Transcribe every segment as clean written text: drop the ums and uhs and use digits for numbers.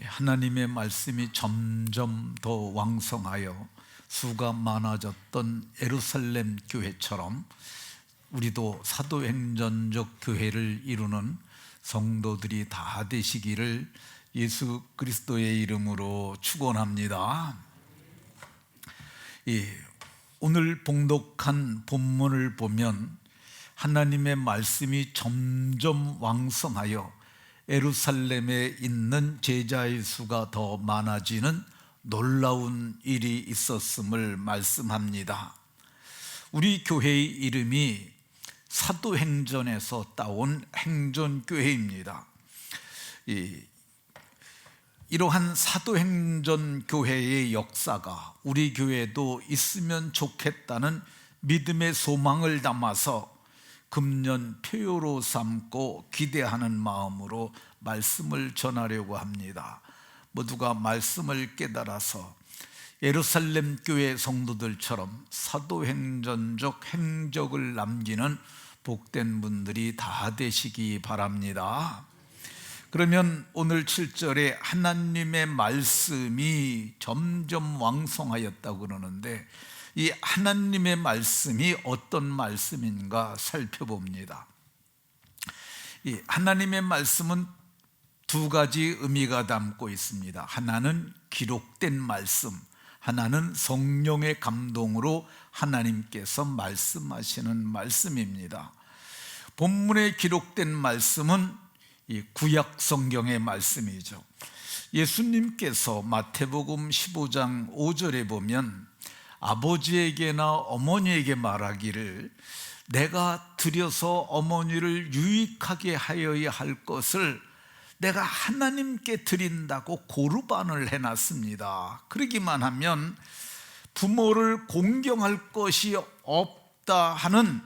하나님의 말씀이 점점 더 왕성하여 수가 많아졌던 예루살렘 교회처럼 우리도 사도행전적 교회를 이루는 성도들이 다 되시기를 예수 그리스도의 이름으로 축원합니다. 오늘 봉독한 본문을 보면 하나님의 말씀이 점점 왕성하여 예루살렘에 있는 제자의 수가 더 많아지는 놀라운 일이 있었음을 말씀합니다. 우리 교회의 이름이 사도행전에서 따온 행전교회입니다. 이러한 사도행전 교회의 역사가 우리 교회도 있으면 좋겠다는 믿음의 소망을 담아서 금년 표요로 삼고 기대하는 마음으로 말씀을 전하려고 합니다. 모두가 말씀을 깨달아서 예루살렘 교회 성도들처럼 사도행전적 행적을 남기는 복된 분들이 다 되시기 바랍니다. 그러면 오늘 7절에 하나님의 말씀이 점점 왕성하였다고 그러는데, 이 하나님의 말씀이 어떤 말씀인가 살펴봅니다. 이 하나님의 말씀은 두 가지 의미가 담고 있습니다. 하나는 기록된 말씀, 하나는 성령의 감동으로 하나님께서 말씀하시는 말씀입니다. 본문에 기록된 말씀은 이 구약 성경의 말씀이죠. 예수님께서 마태복음 15장 5절에 보면 아버지에게나 어머니에게 말하기를 내가 드려서 어머니를 유익하게 하여야 할 것을 내가 하나님께 드린다고 고르반을 해놨습니다. 그러기만 하면 부모를 공경할 것이 없다 하는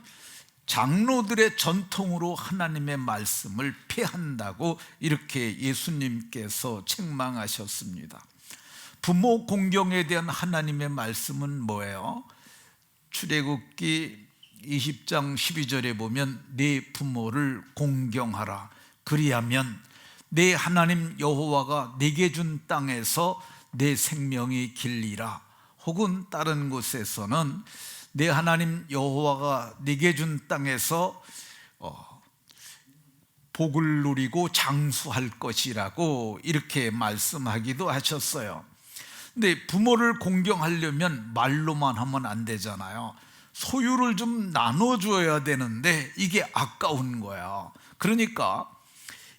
장로들의 전통으로 하나님의 말씀을 폐한다고 이렇게 예수님께서 책망하셨습니다. 부모 공경에 대한 하나님의 말씀은 뭐예요? 출애굽기 20장 12절에 보면 네 부모를 공경하라. 그리하면 내 하나님 여호와가 네게 준 땅에서 내 생명이 길리라. 혹은 다른 곳에서는 내 하나님 여호와가 네게 준 땅에서 복을 누리고 장수할 것이라고 이렇게 말씀하기도 하셨어요. 근데 부모를 공경하려면 말로만 하면 안 되잖아요. 소유를 좀 나눠줘야 되는데 이게 아까운 거야. 그러니까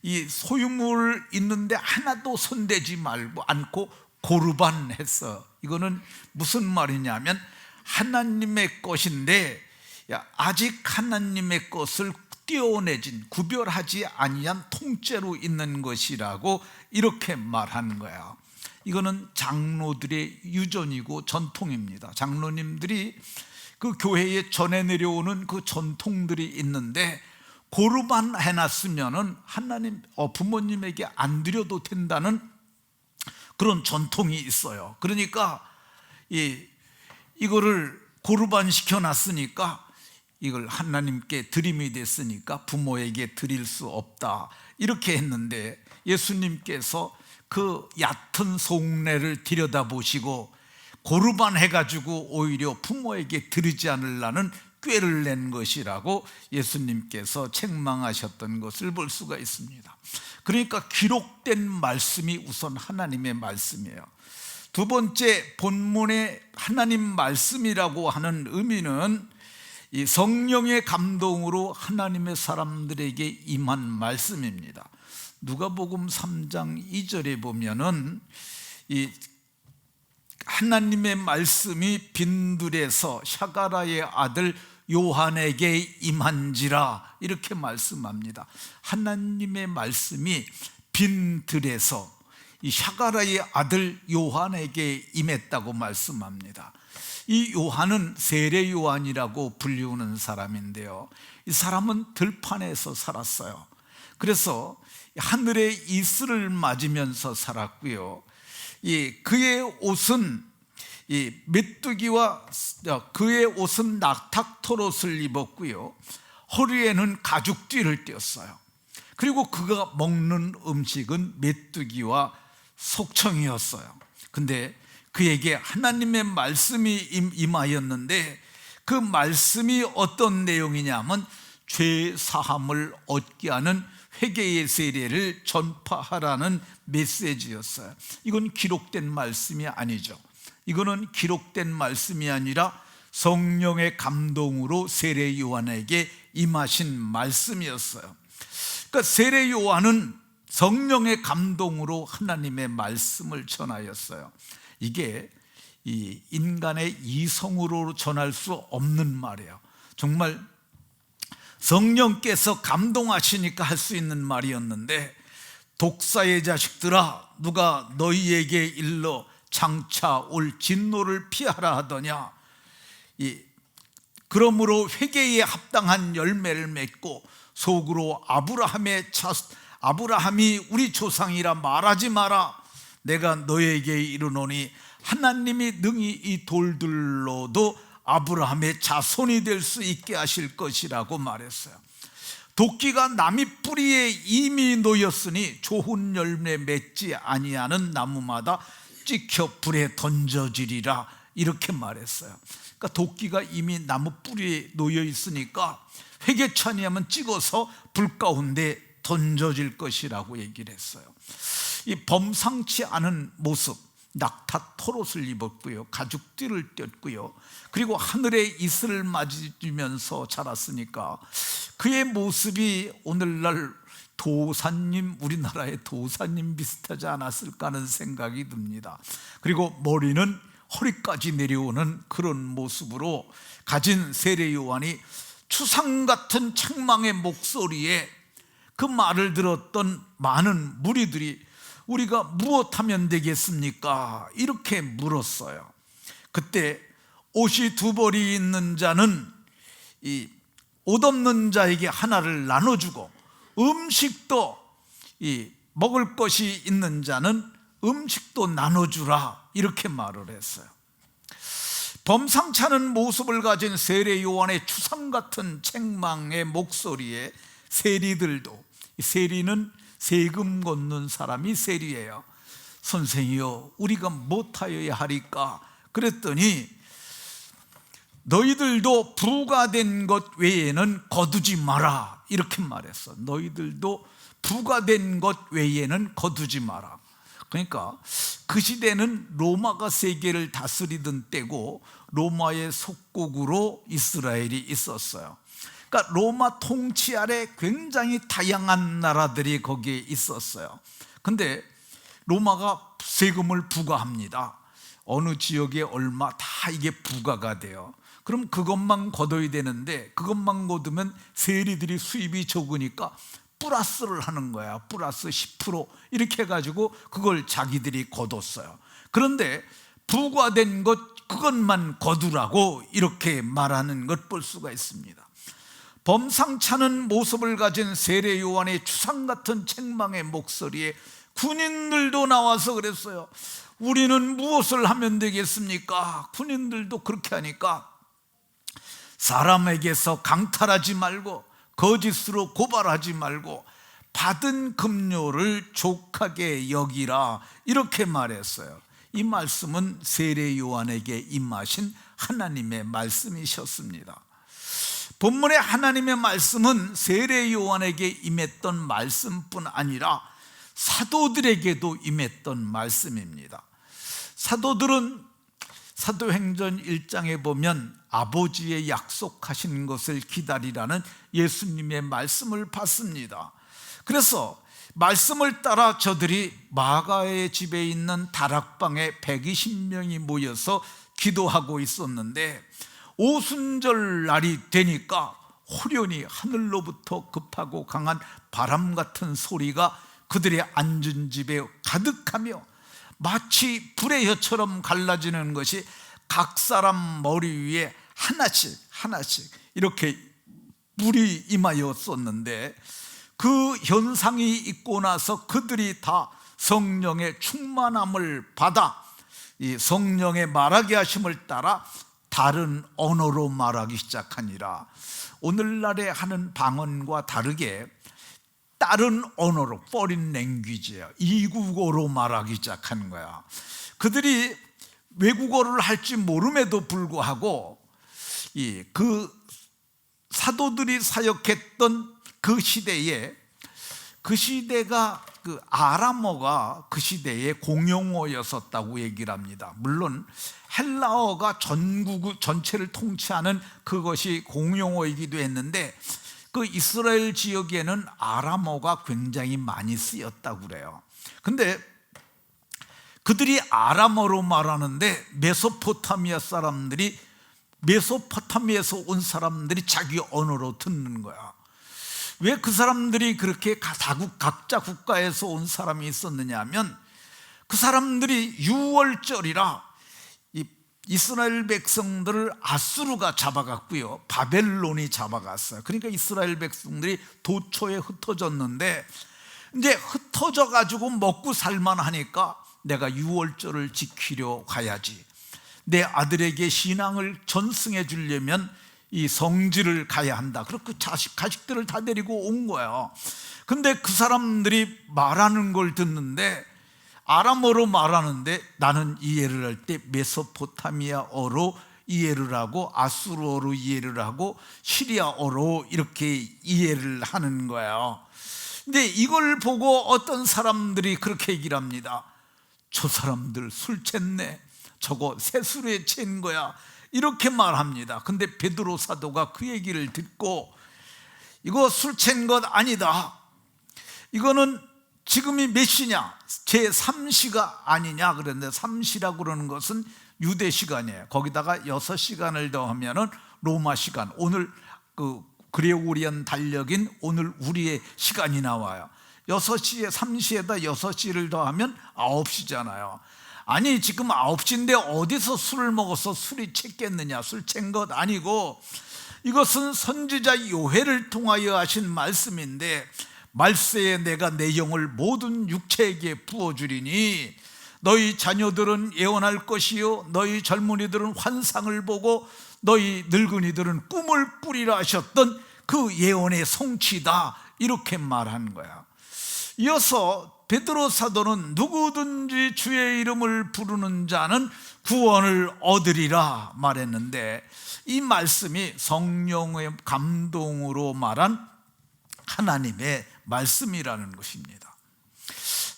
이 소유물 있는데 하나도 손대지 말고 않고 고르반 했어. 이거는 무슨 말이냐면 하나님의 것인데 아직 하나님의 것을 떼어내진 구별하지 아니한 통째로 있는 것이라고 이렇게 말하는 거야. 이거는 장로들의 유전이고 전통입니다. 장로님들이 그 교회에 전해 내려오는 그 전통들이 있는데 고르반 해놨으면은 하나님 부모님에게 안 드려도 된다는 그런 전통이 있어요. 그러니까 이거를 고르반 시켜놨으니까 이걸 하나님께 드림이 됐으니까 부모에게 드릴 수 없다 이렇게 했는데, 예수님께서 그 얕은 속내를 들여다보시고 고르반 해가지고 오히려 부모에게 드리지 않으려는 꾀를 낸 것이라고 예수님께서 책망하셨던 것을 볼 수가 있습니다. 그러니까 기록된 말씀이 우선 하나님의 말씀이에요. 두 번째, 본문의 하나님 말씀이라고 하는 의미는 이 성령의 감동으로 하나님의 사람들에게 임한 말씀입니다. 누가복음 3장 2절에 보면은 이 하나님의 말씀이 빈들에서 샤가라의 아들 요한에게 임한지라 이렇게 말씀합니다. 하나님의 말씀이 빈들에서 이 샤가라의 아들 요한에게 임했다고 말씀합니다. 이 요한은 세례 요한이라고 불리우는 사람인데요, 이 사람은 들판에서 살았어요. 그래서 하늘의 이슬을 맞으면서 살았고요, 그의 옷은 메뚜기와 그의 옷은 낙탁토롯을 입었고요, 허리에는 가죽띠를 띄었어요. 그리고 그가 먹는 음식은 메뚜기와 속청이었어요. 근데 그에게 하나님의 말씀이 임하였는데 그 말씀이 어떤 내용이냐면 죄 사함을 얻게 하는 회개의 세례를 전파하라는 메시지였어요. 이건 기록된 말씀이 아니죠. 이거는 기록된 말씀이 아니라 성령의 감동으로 세례 요한에게 임하신 말씀이었어요. 그러니까 세례 요한은 성령의 감동으로 하나님의 말씀을 전하였어요. 이게 이 인간의 이성으로 전할 수 없는 말이에요. 정말 성령께서 감동하시니까 할 수 있는 말이었는데, 독사의 자식들아 누가 너희에게 일러 장차 올 진노를 피하라 하더냐. 그러므로 회개에 합당한 열매를 맺고 속으로 아브라함이 우리 조상이라 말하지 마라. 내가 너에게 이르노니 하나님이 능히 이 돌들로도 아브라함의 자손이 될 수 있게 하실 것이라고 말했어요. 도끼가 나무 뿌리에 이미 놓였으니 좋은 열매 맺지 아니하는 나무마다 찍혀 불에 던져지리라, 이렇게 말했어요. 그러니까 도끼가 이미 나무 뿌리에 놓여 있으니까 회개치 아니하면 찍어서 불 가운데 던져질 것이라고 얘기를 했어요. 이 범상치 않은 모습, 낙타 털옷을 입었고요, 가죽띠를 뗐고요, 그리고 하늘에 이슬을 맞으면서 자랐으니까 그의 모습이 오늘날 도사님, 우리나라의 도사님 비슷하지 않았을까 하는 생각이 듭니다. 그리고 머리는 허리까지 내려오는 그런 모습으로 가진 세례 요한이 추상 같은 책망의 목소리에 그 말을 들었던 많은 무리들이 우리가 무엇하면 되겠습니까? 이렇게 물었어요. 그때 옷이 두 벌이 있는 자는 이 옷 없는 자에게 하나를 나눠주고, 음식도 먹을 것이 있는 자는 음식도 나눠주라, 이렇게 말을 했어요. 범상치 않은 모습을 가진 세례 요한의 추상 같은 책망의 목소리에 세리들도, 세리는 세금 걷는 사람이 세리예요. 선생이여, 우리가 못하여야 하리까? 그랬더니 너희들도 부과된 것 외에는 거두지 마라, 이렇게 말했어. 너희들도 부과된 것 외에는 거두지 마라. 그러니까 그 시대는 로마가 세계를 다스리던 때고 로마의 속국으로 이스라엘이 있었어요. 그러니까 로마 통치 아래 굉장히 다양한 나라들이 거기에 있었어요. 근데 로마가 세금을 부과합니다. 어느 지역에 얼마 다 이게 부과가 돼요. 그럼 그것만 거둬야 되는데 그것만 거두면 세리들이 수입이 적으니까 플러스를 하는 거야. 플러스 10% 이렇게 해가지고 그걸 자기들이 거뒀어요. 그런데 부과된 것 그것만 거두라고 이렇게 말하는 것 볼 수가 있습니다. 범상치 않은 모습을 가진 세례 요한의 추상 같은 책망의 목소리에 군인들도 나와서 그랬어요. 우리는 무엇을 하면 되겠습니까? 군인들도 그렇게 하니까 사람에게서 강탈하지 말고 거짓으로 고발하지 말고 받은 급료를 족하게 여기라, 이렇게 말했어요. 이 말씀은 세례 요한에게 임하신 하나님의 말씀이셨습니다. 본문의 하나님의 말씀은 세례 요한에게 임했던 말씀뿐 아니라 사도들에게도 임했던 말씀입니다. 사도들은 사도행전 1장에 보면 아버지의 약속하신 것을 기다리라는 예수님의 말씀을 받습니다. 그래서 말씀을 따라 저들이 마가의 집에 있는 다락방에 120명이 모여서 기도하고 있었는데, 오순절 날이 되니까 호련히 하늘로부터 급하고 강한 바람 같은 소리가 그들의 앉은 집에 가득하며 마치 불의 혀처럼 갈라지는 것이 각 사람 머리 위에 하나씩 이렇게 불이 임하였었는데, 그 현상이 있고 나서 그들이 다 성령의 충만함을 받아 이 성령의 말하게 하심을 따라 다른 언어로 말하기 시작하니라. 오늘날에 하는 방언과 다르게 다른 언어로 foreign language예요. 이국어로 말하기 시작하는 거야. 그들이 외국어를 할 줄 모름에도 불구하고 그 사도들이 사역했던 그 시대에, 그 시대가 그 아람어가 그 시대의 공용어였었다고 얘기를 합니다. 물론 헬라어가 전국 전체를 통치하는 그것이 공용어이기도 했는데, 그 이스라엘 지역에는 아람어가 굉장히 많이 쓰였다고 그래요. 근데 그들이 아람어로 말하는데 메소포타미아 사람들이, 메소포타미아에서 온 사람들이 자기 언어로 듣는 거야. 왜 그 사람들이 그렇게 각자 국가에서 온 사람이 있었느냐 하면, 그 사람들이 유월절이라 이스라엘 백성들을 아수르가 잡아갔고요, 바벨론이 잡아갔어요. 그러니까 이스라엘 백성들이 도초에 흩어졌는데, 이제 흩어져 가지고 먹고 살만하니까 내가 유월절을 지키려 가야지, 내 아들에게 신앙을 전승해 주려면 이 성지를 가야 한다. 그렇게 가식들을 다 데리고 온 거예요. 근데 그 사람들이 말하는 걸 듣는데, 아람어로 말하는데 나는 이해를 할 때 메소포타미아어로 이해를 하고, 아수르어로 이해를 하고, 시리아어로 이렇게 이해를 하는 거예요. 근데 이걸 보고 어떤 사람들이 그렇게 얘기를 합니다. 저 사람들 술 챘네, 저거 새술에 챈 거야, 이렇게 말합니다. 근데 베드로 사도가 그 얘기를 듣고, 이거 술 챈 것 아니다, 이거는 지금이 몇 시냐, 제3시가 아니냐 그랬는데, 3시라고 그러는 것은 유대 시간이에요. 거기다가 6시간을 더하면 로마 시간, 오늘 그 그레고리안 달력인 오늘 우리의 시간이 나와요. 6시에 3시에다 6시를 더하면 9시잖아요. 아니 지금 9시인데 어디서 술을 먹어서 술이 챘겠느냐, 술 챈 것 아니고, 이것은 선지자 요엘을 통하여 하신 말씀인데, 말세에 내가 내 영을 모든 육체에게 부어주리니 너희 자녀들은 예언할 것이요, 너희 젊은이들은 환상을 보고, 너희 늙은이들은 꿈을 꾸리라 하셨던 그 예언의 성취다, 이렇게 말하는 거야. 이어서 베드로 사도는 누구든지 주의 이름을 부르는 자는 구원을 얻으리라 말했는데, 이 말씀이 성령의 감동으로 말한 하나님의 말씀이라는 것입니다.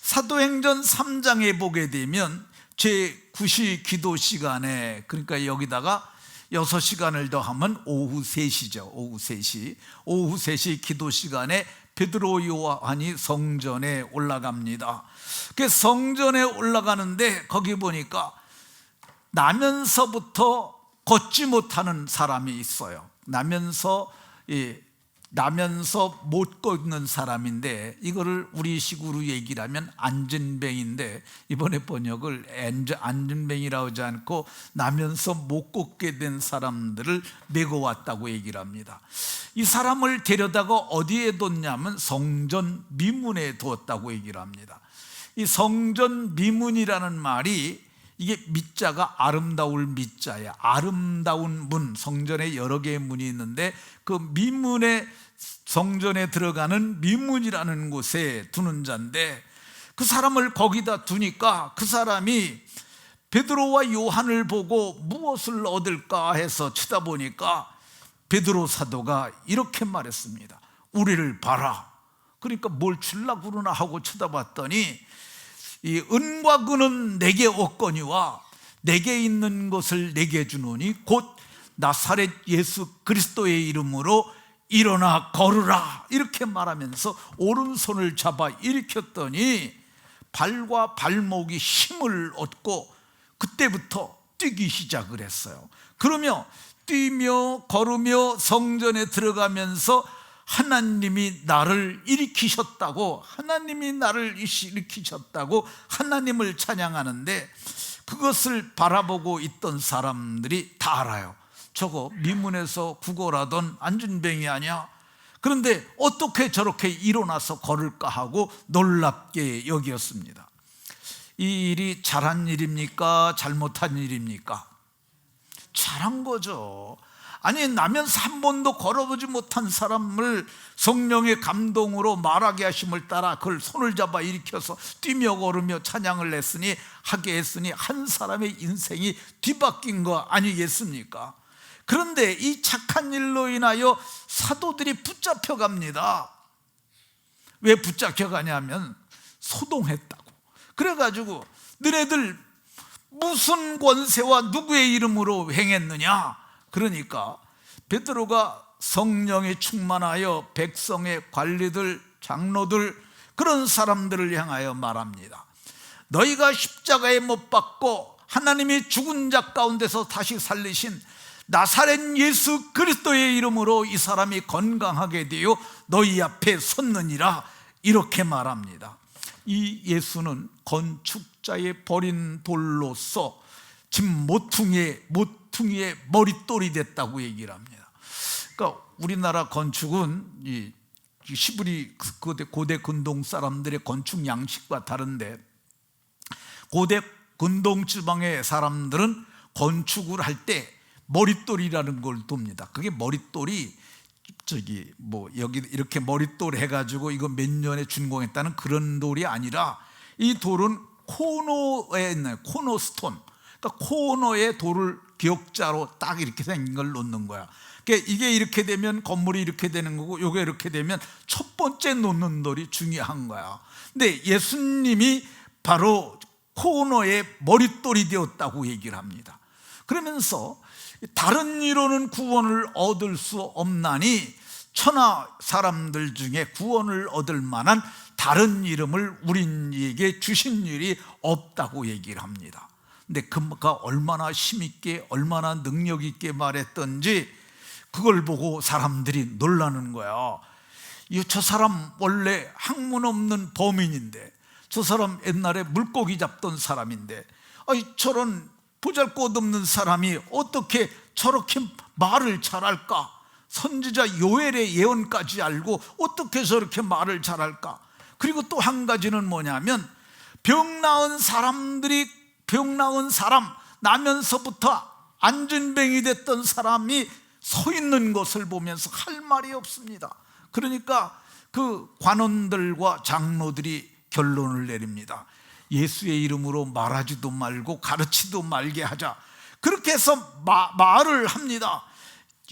사도행전 3장에 보게 되면 제9시 기도 시간에, 그러니까 여기다가 6시간을 더하면 오후 3시죠. 오후 3시 기도 시간에 베드로 요한이 성전에 올라갑니다. 그 성전에 올라가는데 거기 보니까 나면서부터 걷지 못하는 사람이 있어요. 나면서 못 걷는 사람인데, 이거를 우리식으로 얘기를 하면 안전뱅인데, 이번에 번역을 안전뱅이라고 하지 않고 나면서 못 걷게 된 사람들을 메고 왔다고 얘기를 합니다. 이 사람을 데려다가 어디에 뒀냐면 성전 미문에 두었다고 얘기를 합니다. 이 성전 미문이라는 말이, 이게 미자가 아름다울 미자야. 아름다운 문, 성전에 여러 개의 문이 있는데 그 미문에, 성전에 들어가는 미문이라는 곳에 두는 자인데, 그 사람을 거기다 두니까 그 사람이 베드로와 요한을 보고 무엇을 얻을까 해서 쳐다보니까 베드로 사도가 이렇게 말했습니다. 우리를 봐라. 그러니까 뭘 주려고 그러나 하고 쳐다봤더니, 이 은과 금은 내게 없거니와 내게 있는 것을 내게 주노니 곧 나사렛 예수 그리스도의 이름으로 일어나 걸으라, 이렇게 말하면서 오른손을 잡아 일으켰더니 발과 발목이 힘을 얻고 그때부터 뛰기 시작을 했어요. 그러며 뛰며 걸으며 성전에 들어가면서 하나님이 나를 일으키셨다고, 하나님을 찬양하는데, 그것을 바라보고 있던 사람들이 다 알아요. 저거 미문에서 구걸하던 안준뱅이 아니야? 그런데 어떻게 저렇게 일어나서 걸을까 하고 놀랍게 여겼습니다. 이 일이 잘한 일입니까? 잘못한 일입니까? 잘한 거죠. 아니 나면서 한 번도 걸어보지 못한 사람을 성령의 감동으로 말하게 하심을 따라 그걸 손을 잡아 일으켜서 뛰며 걸으며 찬양을 하게 했으니 한 사람의 인생이 뒤바뀐 거 아니겠습니까? 그런데 이 착한 일로 인하여 사도들이 붙잡혀 갑니다. 왜 붙잡혀 가냐면 소동했다고. 그래가지고 너네들 무슨 권세와 누구의 이름으로 행했느냐? 그러니까 베드로가 성령에 충만하여 백성의 관리들, 장로들, 그런 사람들을 향하여 말합니다. 너희가 십자가에 못 박고 하나님이 죽은 자 가운데서 다시 살리신 나사렛 예수 그리스도의 이름으로 이 사람이 건강하게 되어 너희 앞에 섰느니라, 이렇게 말합니다. 이 예수는 건축자의 버린 돌로서 집 모퉁이의 머릿돌이 됐다고 얘기를 합니다. 그러니까 우리나라 건축은 이 시부리 고대 근동 사람들의 건축 양식과 다른데, 고대 근동 지방의 사람들은 건축을 할 때 머릿돌이라는 걸 둡니다. 그게 머릿돌이 여기 이렇게 머릿돌 해가지고 이거 몇 년에 준공했다는 그런 돌이 아니라, 이 돌은 코너에 있는 코너스톤, 그러니까 코너에 돌을 기역자로 딱 이렇게 생긴 걸 놓는 거야. 그러니까 이게 이렇게 되면 건물이 이렇게 되는 거고, 이게 이렇게 되면 첫 번째 놓는 돌이 중요한 거야. 근데 예수님이 바로 코너에 머릿돌이 되었다고 얘기를 합니다. 그러면서 다른 이로는 구원을 얻을 수 없나니 천하 사람들 중에 구원을 얻을 만한 다른 이름을 우리에게 주신 일이 없다고 얘기를 합니다. 근데 그가 얼마나 힘있게 얼마나 능력 있게 말했던지 그걸 보고 사람들이 놀라는 거야. 저 사람 원래 학문 없는 범인인데, 저 사람 옛날에 물고기 잡던 사람인데, 저런 보잘것없는 사람이 어떻게 저렇게 말을 잘할까? 선지자 요엘의 예언까지 알고 어떻게 저렇게 말을 잘할까? 그리고 또 한 가지는 뭐냐면, 병 나은 사람 나면서부터 안진뱅이 됐던 사람이 서 있는 것을 보면서 할 말이 없습니다. 그러니까 그 관원들과 장로들이 결론을 내립니다. 예수의 이름으로 말하지도 말고 가르치도 말게 하자. 그렇게 해서 말을 합니다.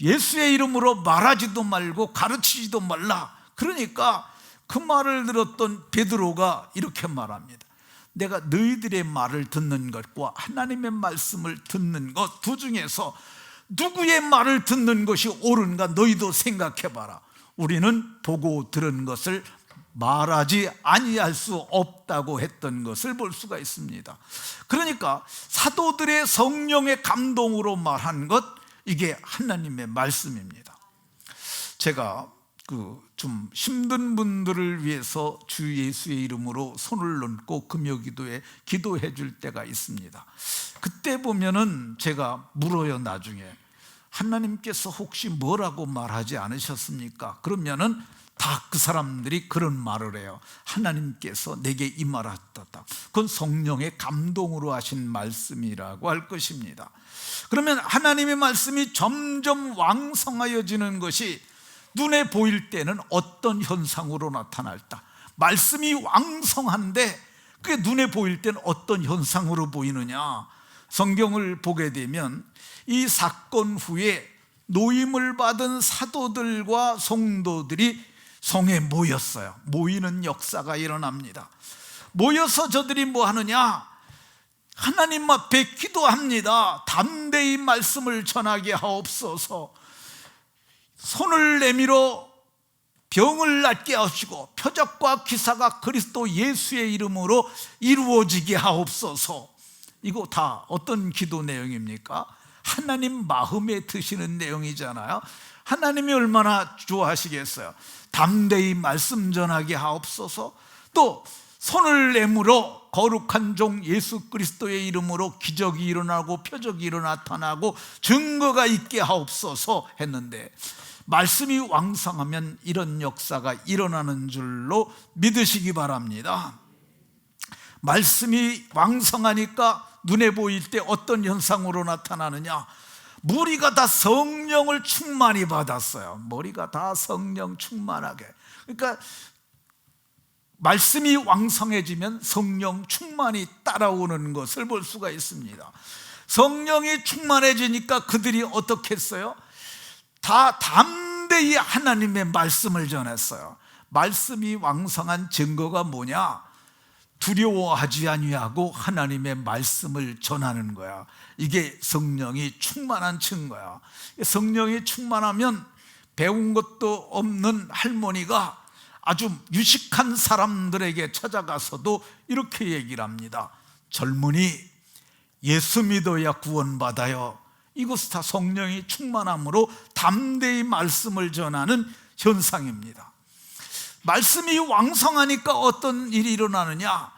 예수의 이름으로 말하지도 말고 가르치지도 말라. 그러니까 그 말을 들었던 베드로가 이렇게 말합니다. 내가 너희들의 말을 듣는 것과 하나님의 말씀을 듣는 것 두 중에서 누구의 말을 듣는 것이 옳은가 너희도 생각해봐라. 우리는 보고 들은 것을 말하지 아니할 수 없다고 했던 것을 볼 수가 있습니다. 그러니까 사도들의 성령의 감동으로 말한 것, 이게 하나님의 말씀입니다. 제가 좀 힘든 분들을 위해서 주 예수의 이름으로 손을 얹고 금요기도에 기도해 줄 때가 있습니다. 그때 보면은 제가 물어요. 나중에 하나님께서 혹시 뭐라고 말하지 않으셨습니까? 그러면은 다 그 사람들이 그런 말을 해요. 하나님께서 내게 이 말하셨다. 그건 성령의 감동으로 하신 말씀이라고 할 것입니다. 그러면 하나님의 말씀이 점점 왕성하여지는 것이 눈에 보일 때는 어떤 현상으로 나타날까? 말씀이 왕성한데 그게 눈에 보일 때는 어떤 현상으로 보이느냐? 성경을 보게 되면 이 사건 후에 노임을 받은 사도들과 성도들이 성에 모였어요. 모이는 역사가 일어납니다. 모여서 저들이 뭐 하느냐? 하나님 앞에 기도합니다. 담대히 말씀을 전하게 하옵소서. 손을 내밀어 병을 낫게 하시고 표적과 기사가 그리스도 예수의 이름으로 이루어지게 하옵소서. 이거 다 어떤 기도 내용입니까? 하나님 마음에 드시는 내용이잖아요. 하나님이 얼마나 좋아하시겠어요? 담대히 말씀 전하게 하옵소서. 또 손을 내밀어 거룩한 종 예수 그리스도의 이름으로 기적이 일어나고 표적이 나타나고 증거가 있게 하옵소서 했는데, 말씀이 왕성하면 이런 역사가 일어나는 줄로 믿으시기 바랍니다. 말씀이 왕성하니까 눈에 보일 때 어떤 현상으로 나타나느냐? 무리가 다 성령을 충만히 받았어요. 머리가 다 성령 충만하게. 그러니까 말씀이 왕성해지면 성령 충만이 따라오는 것을 볼 수가 있습니다. 성령이 충만해지니까 그들이 어떻게 했어요? 다 담대히 하나님의 말씀을 전했어요. 말씀이 왕성한 증거가 뭐냐? 두려워하지 아니하고 하나님의 말씀을 전하는 거야. 이게 성령이 충만한 증거야. 성령이 충만하면 배운 것도 없는 할머니가 아주 유식한 사람들에게 찾아가서도 이렇게 얘기를 합니다. 젊은이, 예수 믿어야 구원받아요. 이것은 다 성령이 충만함으로 담대히 말씀을 전하는 현상입니다. 말씀이 왕성하니까 어떤 일이 일어나느냐?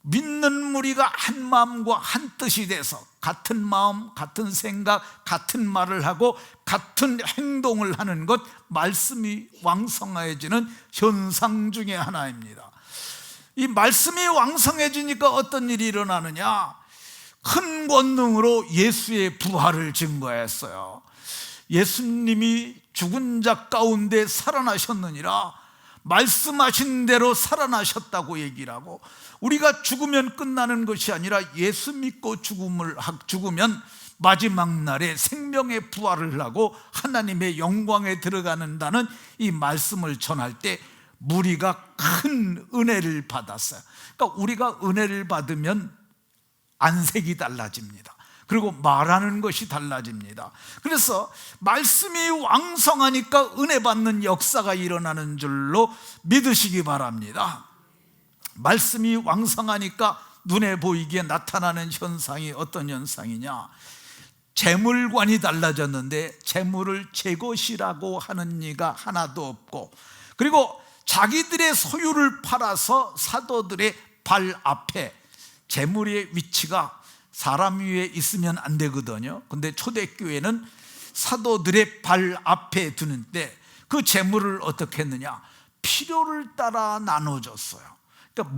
믿는 무리가 한 마음과 한 뜻이 돼서 같은 마음, 같은 생각, 같은 말을 하고 같은 행동을 하는 것, 말씀이 왕성해지는 현상 중에 하나입니다. 이 말씀이 왕성해지니까 어떤 일이 일어나느냐? 큰 권능으로 예수의 부활을 증거했어요. 예수님이 죽은 자 가운데 살아나셨느니라, 말씀하신 대로 살아나셨다고 얘기를 하고, 우리가 죽으면 끝나는 것이 아니라 예수 믿고 죽으면 마지막 날에 생명의 부활을 하고 하나님의 영광에 들어가는다는 이 말씀을 전할 때 무리가 큰 은혜를 받았어요. 그러니까 우리가 은혜를 받으면 안색이 달라집니다. 그리고 말하는 것이 달라집니다. 그래서 말씀이 왕성하니까 은혜 받는 역사가 일어나는 줄로 믿으시기 바랍니다. 말씀이 왕성하니까 눈에 보이게 나타나는 현상이 어떤 현상이냐? 재물관이 달라졌는데 재물을 제 것이라고 하는 이가 하나도 없고, 그리고 자기들의 소유를 팔아서 사도들의 발 앞에, 재물의 위치가 사람 위에 있으면 안 되거든요. 근데 초대교회는 사도들의 발 앞에 두는데 그 재물을 어떻게 했느냐? 필요를 따라 나눠줬어요. 그러니까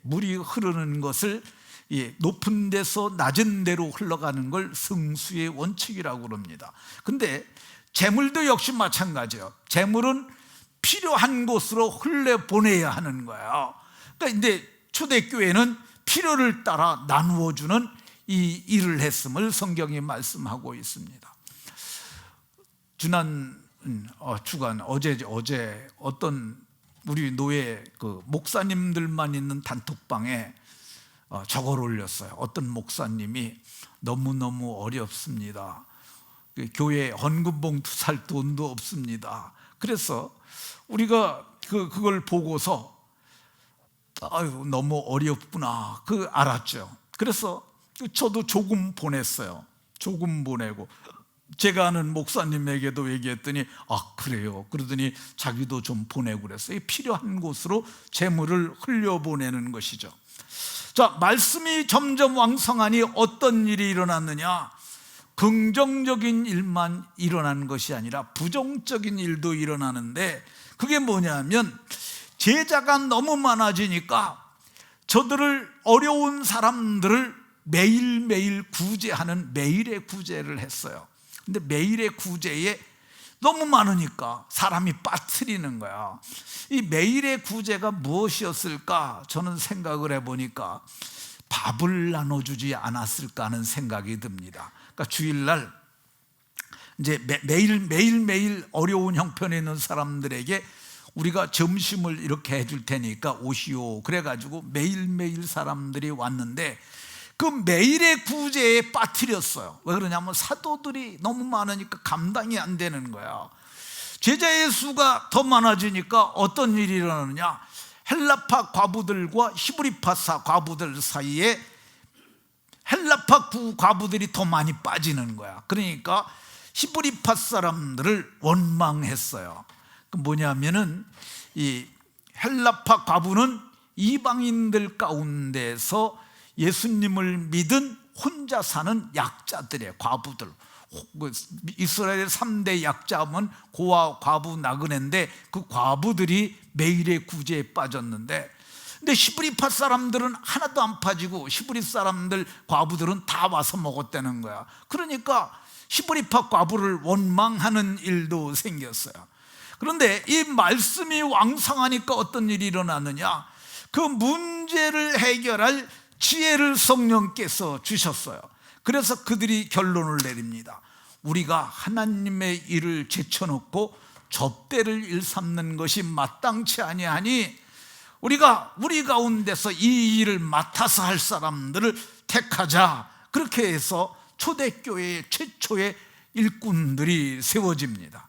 물이 흐르는 것을 높은 데서 낮은 데로 흘러가는 걸 승수의 원칙이라고 그럽니다. 근데 재물도 역시 마찬가지예요. 재물은 필요한 곳으로 흘려보내야 하는 거예요. 그러니까 근데 초대교회는 필요를 따라 나누어주는 이 일을 했음을 성경이 말씀하고 있습니다. 지난 주간 어제 어떤 우리 교회 그 목사님들만 있는 단톡방에 저걸 올렸어요. 어떤 목사님이 너무너무 어렵습니다. 교회 헌금봉투 살 돈도 없습니다. 그래서 우리가 그걸 보고서 아유, 너무 어렵구나 알았죠. 그래서 저도 조금 보냈어요. 조금 보내고 제가 아는 목사님에게도 얘기했더니 그래요. 그러더니 자기도 좀 보내고 그랬어요. 필요한 곳으로 재물을 흘려보내는 것이죠. 자, 말씀이 점점 왕성하니 어떤 일이 일어났느냐? 긍정적인 일만 일어나는 것이 아니라 부정적인 일도 일어나는데, 그게 뭐냐면 제자가 너무 많아지니까 저들을, 어려운 사람들을 매일매일 구제하는 매일의 구제를 했어요. 근데 매일의 구제에 너무 많으니까 사람이 빠뜨리는 거야. 이 매일의 구제가 무엇이었을까? 저는 생각을 해보니까 밥을 나눠주지 않았을까 하는 생각이 듭니다. 그러니까 주일날 이제 매일매일 어려운 형편에 있는 사람들에게 우리가 점심을 이렇게 해줄 테니까 오시오. 그래가지고 매일매일 사람들이 왔는데 그 매일의 구제에 빠뜨렸어요. 왜 그러냐면 사도들이 너무 많으니까 감당이 안 되는 거야. 제자의 수가 더 많아지니까 어떤 일이 일어나느냐? 헬라파 과부들과 히브리파사 과부들 사이에 헬라파 과부들이 더 많이 빠지는 거야. 그러니까 히브리파 사람들을 원망했어요. 그 뭐냐면은 이 헬라파 과부는 이방인들 가운데서 예수님을 믿은 혼자 사는 약자들의 과부들, 이스라엘 3대 약자면 고아, 과부, 나그네인데 그 과부들이 매일의 구제에 빠졌는데, 근데 시브리파 사람들은 하나도 안 빠지고 시브리 사람들 과부들은 다 와서 먹었다는 거야. 그러니까 시브리파 과부를 원망하는 일도 생겼어요. 그런데 이 말씀이 왕성하니까 어떤 일이 일어나느냐, 그 문제를 해결할 지혜를 성령께서 주셨어요. 그래서 그들이 결론을 내립니다. 우리가 하나님의 일을 제쳐놓고 접대를 일삼는 것이 마땅치 아니하니 우리가 우리 가운데서 이 일을 맡아서 할 사람들을 택하자. 그렇게 해서 초대교회의 최초의 일꾼들이 세워집니다.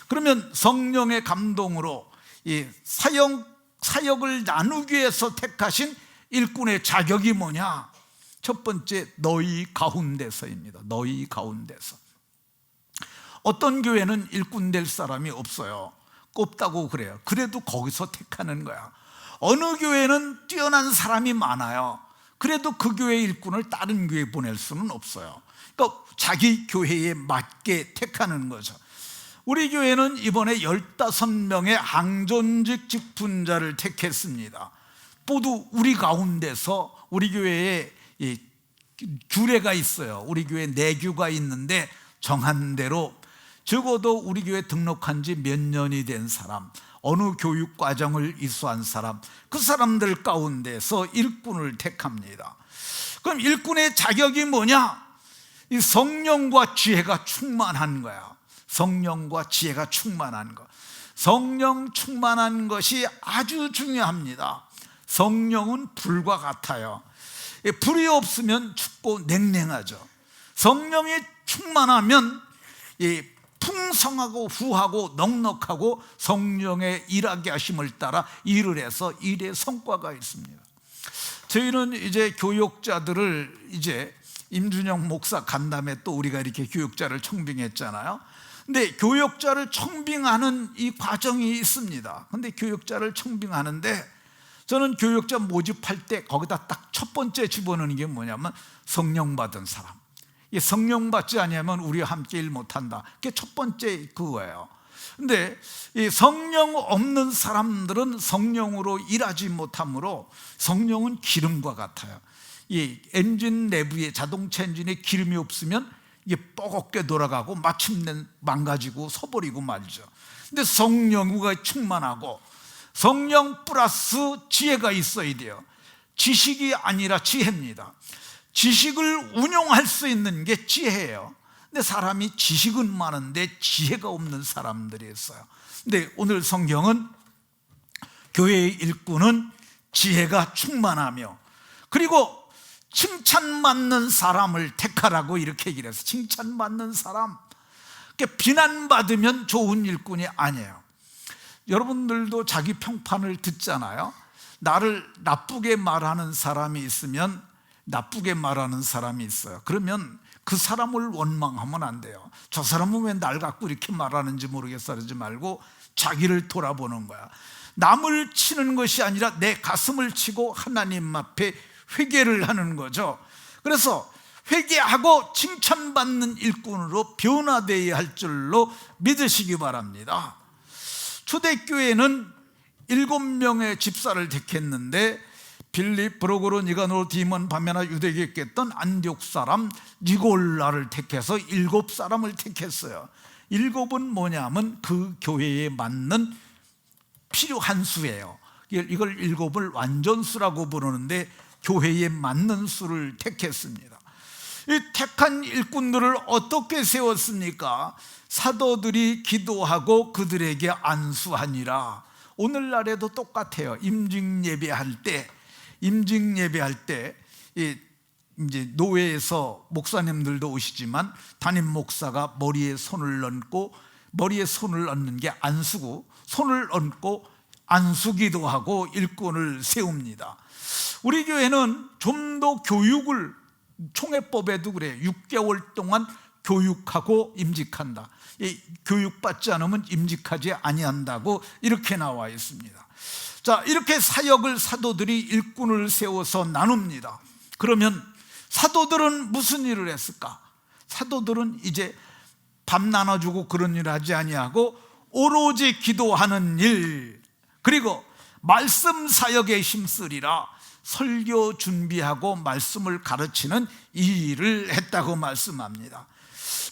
그러면 성령의 감동으로 이 사역을 나누기 위해서 택하신 일꾼의 자격이 뭐냐? 첫 번째, 너희 가운데서입니다. 너희 가운데서. 어떤 교회는 일꾼 될 사람이 없어요. 꼽다고 그래요. 그래도 거기서 택하는 거야. 어느 교회는 뛰어난 사람이 많아요. 그래도 그 교회 일꾼을 다른 교회에 보낼 수는 없어요. 그러니까 자기 교회에 맞게 택하는 거죠. 우리 교회는 이번에 15명의 항존직 직분자를 택했습니다. 모두 우리 가운데서, 우리 교회에 규례가 있어요. 우리 교회 내규가 있는데 정한 대로 적어도 우리 교회 등록한 지 몇 년이 된 사람, 어느 교육과정을 이수한 사람, 그 사람들 가운데서 일꾼을 택합니다. 그럼 일꾼의 자격이 뭐냐? 이 성령과 지혜가 충만한 거야. 성령과 지혜가 충만한 것. 성령 충만한 것이 아주 중요합니다. 성령은 불과 같아요. 불이 없으면 춥고 냉랭하죠. 성령이 충만하면 풍성하고 후하고 넉넉하고 성령의 일하게 하심을 따라 일을 해서 일의 성과가 있습니다. 저희는 이제 교육자들을 이제 임준영 목사 간담회 또 우리가 이렇게 교육자를 청빙했잖아요. 근데 교육자를 청빙하는 이 과정이 있습니다. 근데 교육자를 청빙하는데 저는 교육자 모집할 때 거기다 딱 첫 번째 집어넣는 게 뭐냐면 성령 받은 사람. 이 성령 받지 않으면 우리와 함께 일 못한다. 그게 첫 번째 그거예요. 근데 이 성령 없는 사람들은 성령으로 일하지 못하므로 성령은 기름과 같아요. 이 엔진 내부에, 자동차 엔진에 기름이 없으면 이게 뻐겁게 돌아가고 마침내 망가지고 서버리고 말이죠. 근데 성령과 충만하고 성령 플러스 지혜가 있어야 돼요. 지식이 아니라 지혜입니다. 지식을 운용할 수 있는 게 지혜예요. 근데 사람이 지식은 많은데 지혜가 없는 사람들이 있어요. 근데 오늘 성경은 교회의 일꾼은 지혜가 충만하며 그리고 칭찬받는 사람을 택하라고 이렇게 얘기를 해서, 칭찬받는 사람, 비난받으면 좋은 일꾼이 아니에요. 여러분들도 자기 평판을 듣잖아요. 나를 나쁘게 말하는 사람이 있으면, 나쁘게 말하는 사람이 있어요. 그러면 그 사람을 원망하면 안 돼요. 저 사람은 왜 날 갖고 이렇게 말하는지 모르겠어 그러지 말고 자기를 돌아보는 거야. 남을 치는 것이 아니라 내 가슴을 치고 하나님 앞에 회개를 하는 거죠. 그래서 회개하고 칭찬받는 일꾼으로 변화되어야 할 줄로 믿으시기 바랍니다. 초대교회는 7명의 집사를 택했는데 빌립, 브로고르, 니가노르, 디몬, 바메나, 유대교에 있던 안디옥 사람 니골라를 택해서 7사람을 택했어요. 7은 뭐냐면 그 교회에 맞는 필요한 수예요. 이걸 7을 완전수라고 부르는데 교회에 맞는 수를 택했습니다. 이 택한 일꾼들을 어떻게 세웠습니까? 사도들이 기도하고 그들에게 안수하니라. 오늘날에도 똑같아요. 임직 예배할 때 이제 노회에서 목사님들도 오시지만 담임 목사가 머리에 손을 얹는 게 안수고, 손을 얹고 안수기도 하고 일꾼을 세웁니다. 우리 교회는 좀 더 교육을, 총회법에도 그래요. 6개월 동안 교육하고 임직한다. 교육받지 않으면 임직하지 아니한다고 이렇게 나와 있습니다. 자, 이렇게 사역을 사도들이 일꾼을 세워서 나눕니다. 그러면 사도들은 무슨 일을 했을까? 사도들은 이제 밥 나눠주고 그런 일 하지 아니하고 오로지 기도하는 일, 그리고 말씀 사역에 힘쓰리라. 설교 준비하고 말씀을 가르치는 이 일을 했다고 말씀합니다.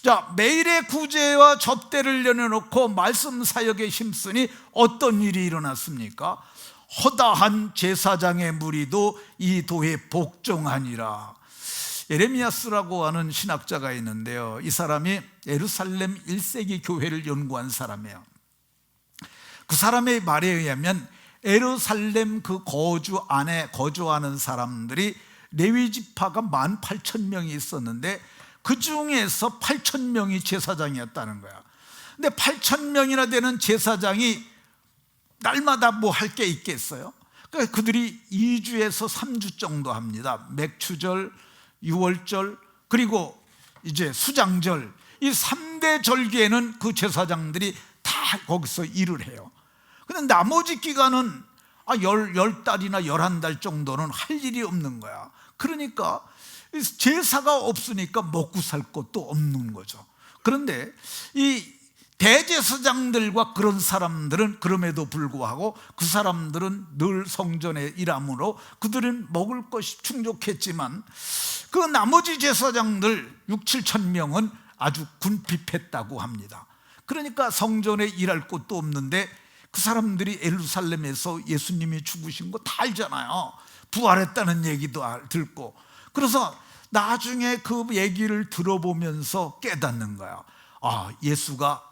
자, 매일의 구제와 접대를 내려놓고 말씀 사역에 힘쓰니 어떤 일이 일어났습니까? 허다한 제사장의 무리도 이 도에 복종하니라. 예레미야스라고 하는 신학자가 있는데요, 이 사람이 예루살렘 1세기 교회를 연구한 사람이에요. 그 사람의 말에 의하면 예루살렘 그 거주 안에 거주하는 사람들이 레위 지파가 18,000명이 있었는데 그 중에서 8,000명이 제사장이었다는 거야. 근데 8,000명이나 되는 제사장이 날마다 뭐 할 게 있겠어요? 그러니까 그들이 2주에서 3주 정도 합니다. 맥추절, 유월절, 그리고 이제 수장절, 이 3대 절기에는 그 제사장들이 다 거기서 일을 해요. 근데 나머지 기간은 10달이나 11달 정도는 할 일이 없는 거야. 그러니까 제사가 없으니까 먹고 살 것도 없는 거죠. 그런데 이 대제사장들과 그런 사람들은 그럼에도 불구하고 그 사람들은 늘 성전에 일하므로 그들은 먹을 것이 충족했지만 그 나머지 제사장들 6-7천 명은 아주 궁핍했다고 합니다. 그러니까 성전에 일할 곳도 없는데 그 사람들이 예루살렘에서 예수님이 죽으신 거 다 알잖아요. 부활했다는 얘기도 듣고. 그래서 나중에 그 얘기를 들어보면서 깨닫는 거야. 아, 예수가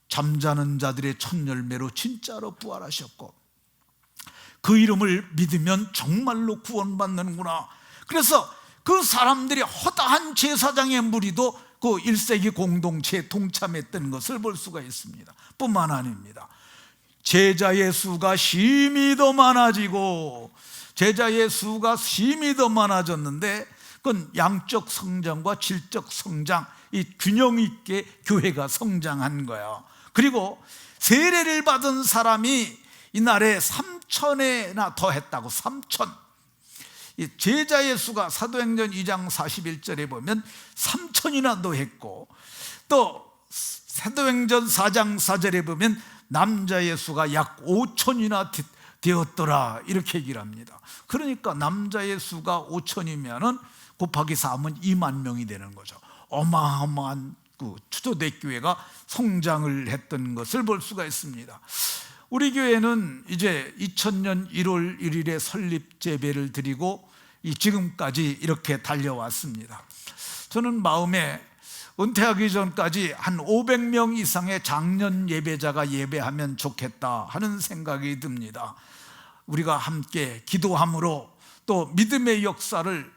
잠자는 자들의 첫 열매로 진짜로 부활하셨고 그 이름을 믿으면 정말로 구원받는구나. 그래서 그 사람들이 허다한 제사장의 무리도 그 1세기 공동체에 동참했던 것을 볼 수가 있습니다. 뿐만 아닙니다. 제자의 수가 심히 더 많아지고, 제자의 수가 심히 더 많아졌는데 그건 양적 성장과 질적 성장, 이 균형 있게 교회가 성장한 거예요. 그리고 세례를 받은 사람이 이날에 3,000회나 더 했다고. 3,000. 제자의 수가 사도행전 2장 41절에 보면 3,000이나 더 했고, 또 사도행전 4장 4절에 보면 남자의 수가 약 5,000이나 되었더라, 이렇게 얘기를 합니다. 그러니까 남자의 수가 5,000이면 곱하기 4하면 2만 명이 되는 거죠. 어마어마한 그 초대교회가 성장을 했던 것을 볼 수가 있습니다. 우리 교회는 이제 2000년 1월 1일에 설립 제배를 드리고 지금까지 이렇게 달려왔습니다. 저는 마음에 은퇴하기 전까지 한 500명 이상의 장년 예배자가 예배하면 좋겠다 하는 생각이 듭니다. 우리가 함께 기도함으로 또 믿음의 역사를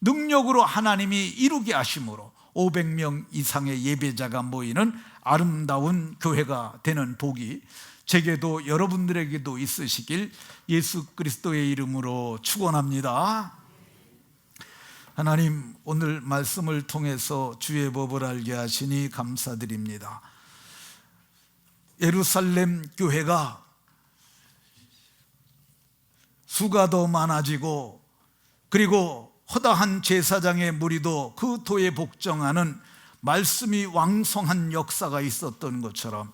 능력으로 하나님이 이루게 하심으로 500명 이상의 예배자가 모이는 아름다운 교회가 되는 복이 제게도 여러분들에게도 있으시길 예수 그리스도의 이름으로 축원합니다. 하나님, 오늘 말씀을 통해서 주의 법을 알게 하시니 감사드립니다. 예루살렘 교회가 수가 더 많아지고 그리고 허다한 제사장의 무리도 그 도에 복종하는 말씀이 왕성한 역사가 있었던 것처럼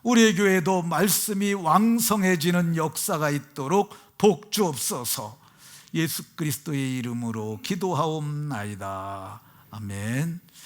우리의 교회도 말씀이 왕성해지는 역사가 있도록 복 주옵소서. 예수 그리스도의 이름으로 기도하옵나이다. 아멘.